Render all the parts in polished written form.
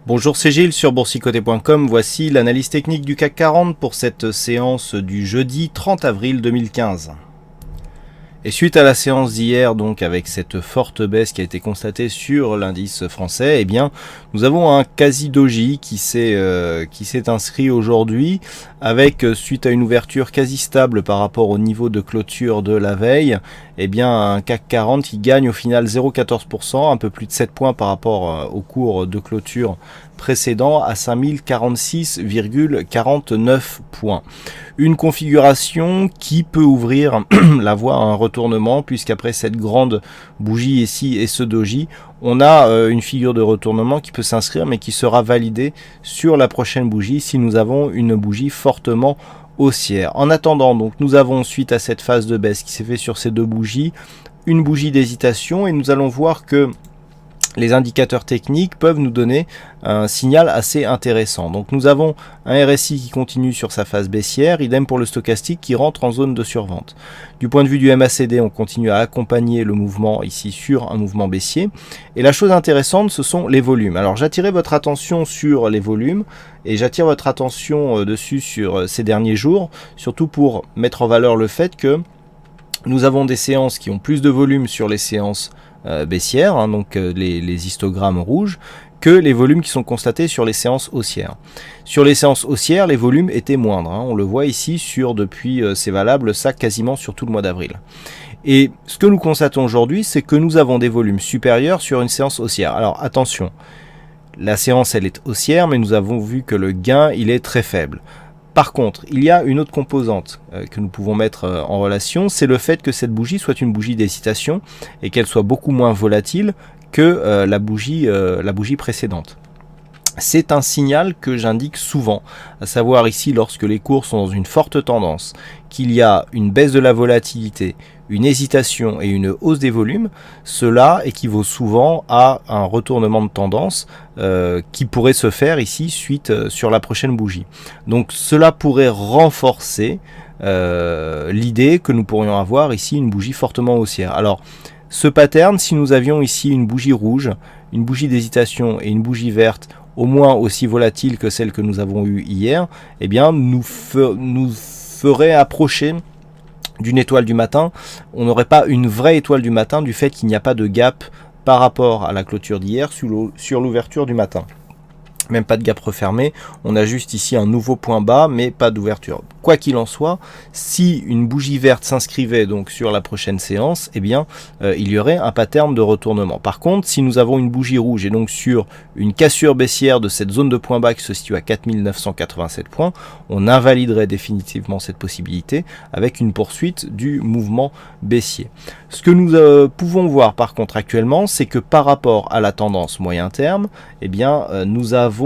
Bonjour, c'est Gilles sur boursicoté.com. Voici l'analyse technique du CAC 40 pour cette séance du jeudi 30 avril 2015. Et suite à la séance d'hier, donc avec cette forte baisse qui a été constatée sur l'indice français, eh bien, nous avons un quasi-doji qui s'est inscrit aujourd'hui avec, suite à une ouverture quasi stable par rapport au niveau de clôture de la veille, eh bien, un CAC 40 qui gagne au final 0,14%, un peu plus de 7 points par rapport au cours de clôture précédent à 5046,49 points. Une configuration qui peut ouvrir la voie à un retournement, puisqu'après cette grande bougie ici et ce doji, on a une figure de retournement qui peut s'inscrire mais qui sera validée sur la prochaine bougie si nous avons une bougie fortement haussière. En attendant, donc, nous avons, suite à cette phase de baisse qui s'est fait sur ces deux bougies, une bougie d'hésitation, et nous allons voir que les indicateurs techniques peuvent nous donner un signal assez intéressant. Donc nous avons un RSI qui continue sur sa phase baissière, idem pour le stochastique qui rentre en zone de survente. Du point de vue du MACD, on continue à accompagner le mouvement ici sur un mouvement baissier. Et la chose intéressante, ce sont les volumes. Alors j'attirais votre attention sur les volumes et j'attire votre attention dessus sur ces derniers jours, surtout pour mettre en valeur le fait que nous avons des séances qui ont plus de volume sur les séances baissières, hein, donc les histogrammes rouges, que les volumes qui sont constatés sur les séances haussières. Sur les séances haussières, les volumes étaient moindres, hein, on le voit ici depuis c'est valable ça quasiment sur tout le mois d'avril. Et ce que nous constatons aujourd'hui, c'est que nous avons des volumes supérieurs sur une séance haussière. Alors attention, la séance elle est haussière, mais nous avons vu que le gain il est très faible. Par contre, il y a une autre composante que nous pouvons mettre en relation, c'est le fait que cette bougie soit une bougie d'hésitation et qu'elle soit beaucoup moins volatile que la bougie précédente. C'est un signal que j'indique souvent, à savoir ici lorsque les cours sont dans une forte tendance, qu'il y a une baisse de la volatilité, une hésitation et une hausse des volumes, cela équivaut souvent à un retournement de tendance qui pourrait se faire ici suite sur la prochaine bougie. Donc cela pourrait renforcer l'idée que nous pourrions avoir ici une bougie fortement haussière. Alors ce pattern, si nous avions ici une bougie rouge, une bougie d'hésitation et une bougie verte au moins aussi volatile que celle que nous avons eue hier, eh bien nous ferait approcher d'une étoile du matin. On n'aurait pas une vraie étoile du matin du fait qu'il n'y a pas de gap par rapport à la clôture d'hier sur l'ouverture du matin. Même pas de gap refermé, on a juste ici un nouveau point bas, mais pas d'ouverture. Quoi qu'il en soit, si une bougie verte s'inscrivait donc sur la prochaine séance, eh bien, il y aurait un pattern de retournement. Par contre, si nous avons une bougie rouge et donc sur une cassure baissière de cette zone de point bas qui se situe à 4987 points, on invaliderait définitivement cette possibilité avec une poursuite du mouvement baissier. Ce que nous pouvons voir par contre actuellement, c'est que par rapport à la tendance moyen terme, eh bien, nous avons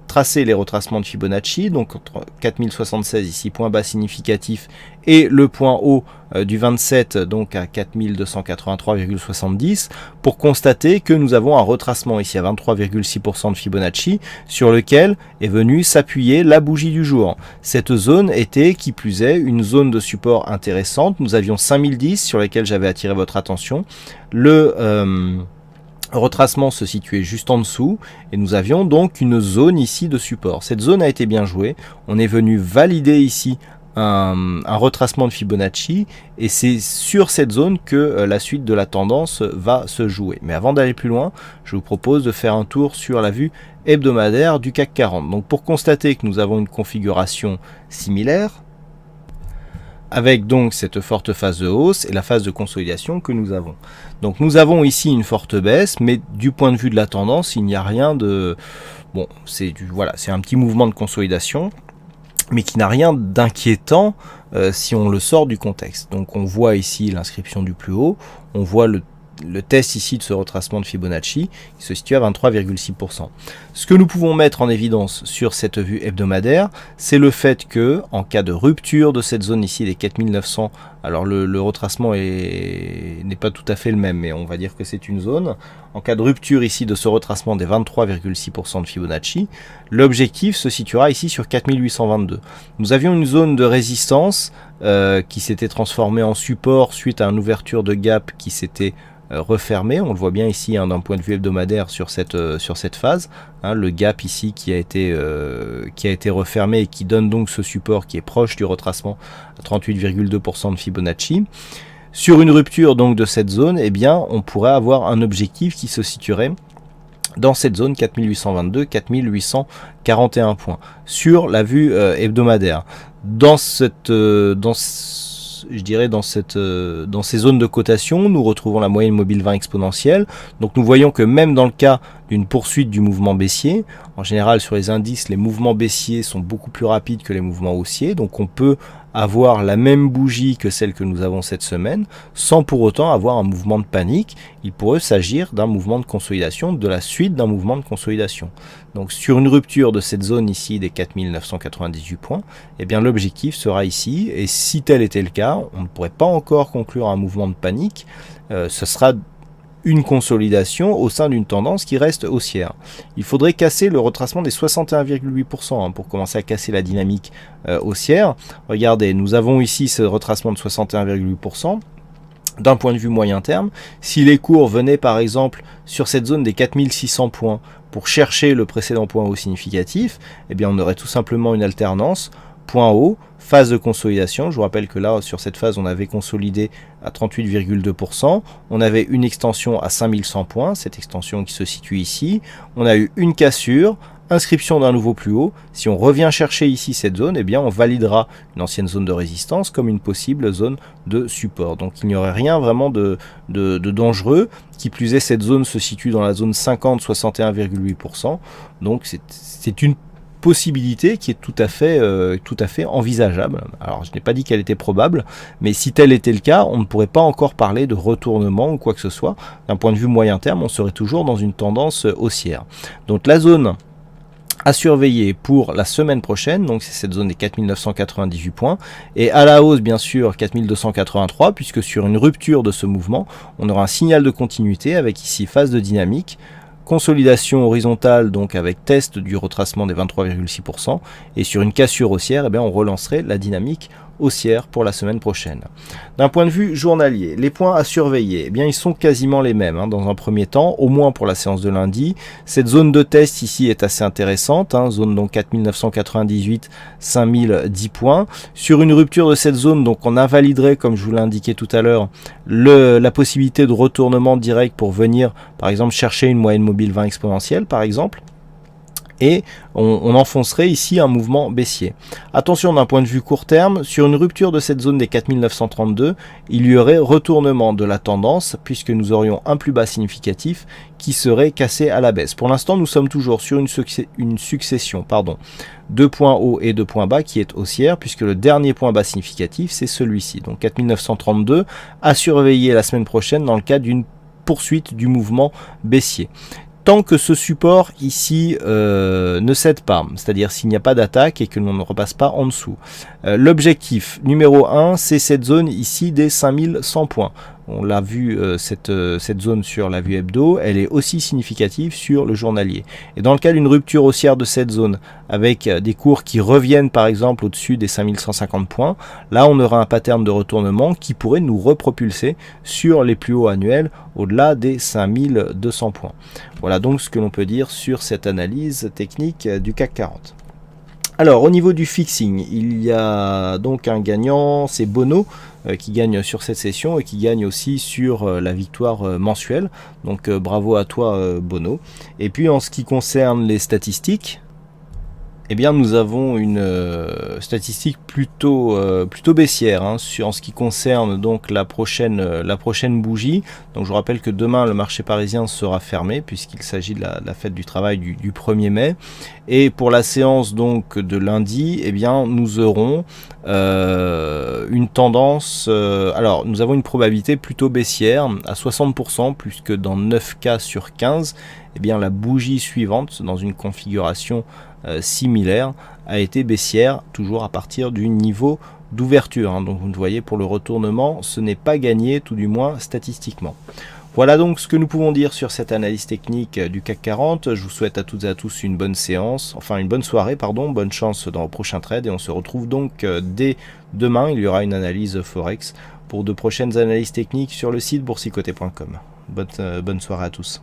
tracé les retracements de Fibonacci, donc entre 4076 ici, point bas significatif, et le point haut du 27, donc à 4283,70, pour constater que nous avons un retracement ici à 23,6% de Fibonacci, sur lequel est venue s'appuyer la bougie du jour. Cette zone était, qui plus est, une zone de support intéressante. Nous avions 5010 sur lesquels j'avais attiré votre attention. Le retracement se situait juste en dessous et nous avions donc une zone ici de support. Cette zone a été bien jouée. On est venu valider ici un retracement de Fibonacci et c'est sur cette zone que la suite de la tendance va se jouer. Mais avant d'aller plus loin, je vous propose de faire un tour sur la vue hebdomadaire du CAC 40. Donc pour constater que nous avons une configuration similaire, avec donc cette forte phase de hausse et la phase de consolidation que nous avons. Donc nous avons ici une forte baisse, mais du point de vue de la tendance, il n'y a rien de... Bon, c'est un petit mouvement de consolidation, mais qui n'a rien d'inquiétant si on le sort du contexte. Donc on voit ici l'inscription du plus haut, on voit le test ici de ce retracement de Fibonacci qui se situe à 23,6%. Ce que nous pouvons mettre en évidence sur cette vue hebdomadaire, c'est le fait que, en cas de rupture de cette zone ici des 4900 Alors le retracement n'est pas tout à fait le même, mais on va dire que c'est une zone. En cas de rupture ici de ce retracement des 23,6% de Fibonacci, l'objectif se situera ici sur 4822. Nous avions une zone de résistance qui s'était transformée en support suite à une ouverture de gap qui s'était refermé. On le voit bien ici d'un point de vue hebdomadaire sur cette phase, le gap ici qui a été refermé et qui donne donc ce support qui est proche du retracement à 38,2% de Fibonacci. Sur une rupture donc de cette zone, eh bien on pourrait avoir un objectif qui se situerait dans cette zone 4822, 4841 points sur la vue hebdomadaire. Dans ces zones de cotation, nous retrouvons la moyenne mobile 20 exponentielle. Donc nous voyons que même dans le cas d'une poursuite du mouvement baissier, en général sur les indices, les mouvements baissiers sont beaucoup plus rapides que les mouvements haussiers. Donc on peut avoir la même bougie que celle que nous avons cette semaine, sans pour autant avoir un mouvement de panique. Il pourrait s'agir d'un mouvement de consolidation, de la suite d'un mouvement de consolidation. Donc sur une rupture de cette zone ici des 4998 points, eh bien l'objectif sera ici, et si tel était le cas, on ne pourrait pas encore conclure un mouvement de panique, ce sera une consolidation au sein d'une tendance qui reste haussière. Il faudrait casser le retracement des 61,8% pour commencer à casser la dynamique haussière. Regardez, nous avons ici ce retracement de 61,8%. D'un point de vue moyen terme, si les cours venaient par exemple sur cette zone des 4600 points pour chercher le précédent point haut significatif, eh bien on aurait tout simplement une alternance point haut, phase de consolidation. Je vous rappelle que là, sur cette phase, on avait consolidé à 38,2%. On avait une extension à 5100 points, cette extension qui se situe ici. On a eu une cassure, inscription d'un nouveau plus haut. Si on revient chercher ici cette zone, eh bien on validera une ancienne zone de résistance comme une possible zone de support. Donc il n'y aurait rien vraiment de dangereux. Qui plus est, cette zone se situe dans la zone 50, 61,8%. Donc c'est une possibilité qui est tout à fait envisageable. Alors je n'ai pas dit qu'elle était probable, mais si tel était le cas, on ne pourrait pas encore parler de retournement ou quoi que ce soit. D'un point de vue moyen terme, on serait toujours dans une tendance haussière. Donc la zone à surveiller pour la semaine prochaine, donc c'est cette zone des 4998 points, et à la hausse bien sûr 4283, puisque sur une rupture de ce mouvement, on aura un signal de continuité avec ici phase de dynamique, consolidation horizontale donc avec test du retracement des 23,6%, et sur une cassure haussière, eh bien, on relancerait la dynamique haussière pour la semaine prochaine. D'un point de vue journalier, les points à surveiller, eh bien, ils sont quasiment les mêmes dans un premier temps, au moins pour la séance de lundi. Cette zone de test ici est assez intéressante, zone donc 4998, 5010 points. Sur une rupture de cette zone, donc on invaliderait, comme je vous l'ai indiqué tout à l'heure, la possibilité de retournement direct pour venir, par exemple, chercher une moyenne mobile 20 exponentielle, par exemple. Et on enfoncerait ici un mouvement baissier. Attention d'un point de vue court terme, sur une rupture de cette zone des 4932, il y aurait retournement de la tendance puisque nous aurions un plus bas significatif qui serait cassé à la baisse. Pour l'instant, nous sommes toujours sur une succession de points hauts et de points bas qui est haussière puisque le dernier point bas significatif, c'est celui-ci. Donc 4932 à surveiller la semaine prochaine dans le cadre d'une poursuite du mouvement baissier. Tant que ce support ici ne cède pas, c'est-à-dire s'il n'y a pas d'attaque et que l'on ne repasse pas en dessous. L'objectif numéro 1, c'est cette zone ici des 5100 points. On l'a vu, cette zone sur la vue hebdo, elle est aussi significative sur le journalier. Et dans le cas d'une rupture haussière de cette zone, avec des cours qui reviennent par exemple au-dessus des 5150 points, là on aura un pattern de retournement qui pourrait nous repropulser sur les plus hauts annuels au-delà des 5200 points. Voilà donc ce que l'on peut dire sur cette analyse technique du CAC 40. Alors au niveau du fixing, il y a donc un gagnant, c'est Bono qui gagne sur cette session et qui gagne aussi sur la victoire mensuelle. Donc bravo à toi Bono. Et puis en ce qui concerne les statistiques, eh bien nous avons une statistique plutôt baissière en ce qui concerne donc la prochaine bougie. Donc je vous rappelle que demain le marché parisien sera fermé puisqu'il s'agit de la fête du travail du 1er mai. Et pour la séance donc de lundi, eh bien nous aurons une tendance, alors nous avons une probabilité plutôt baissière à 60% puisque dans 9 cas sur 15, eh bien la bougie suivante dans une configuration similaire a été baissière, toujours à partir du niveau d'ouverture, hein. Donc vous voyez, pour le retournement, ce n'est pas gagné, tout du moins statistiquement. Voilà donc ce que nous pouvons dire sur cette analyse technique du CAC 40. Je vous souhaite à toutes et à tous une bonne séance, enfin une bonne soirée, pardon, bonne chance dans le prochain trade, et on se retrouve donc dès demain. Il y aura une analyse Forex pour de prochaines analyses techniques sur le site boursicoté.com. Bonne soirée à tous.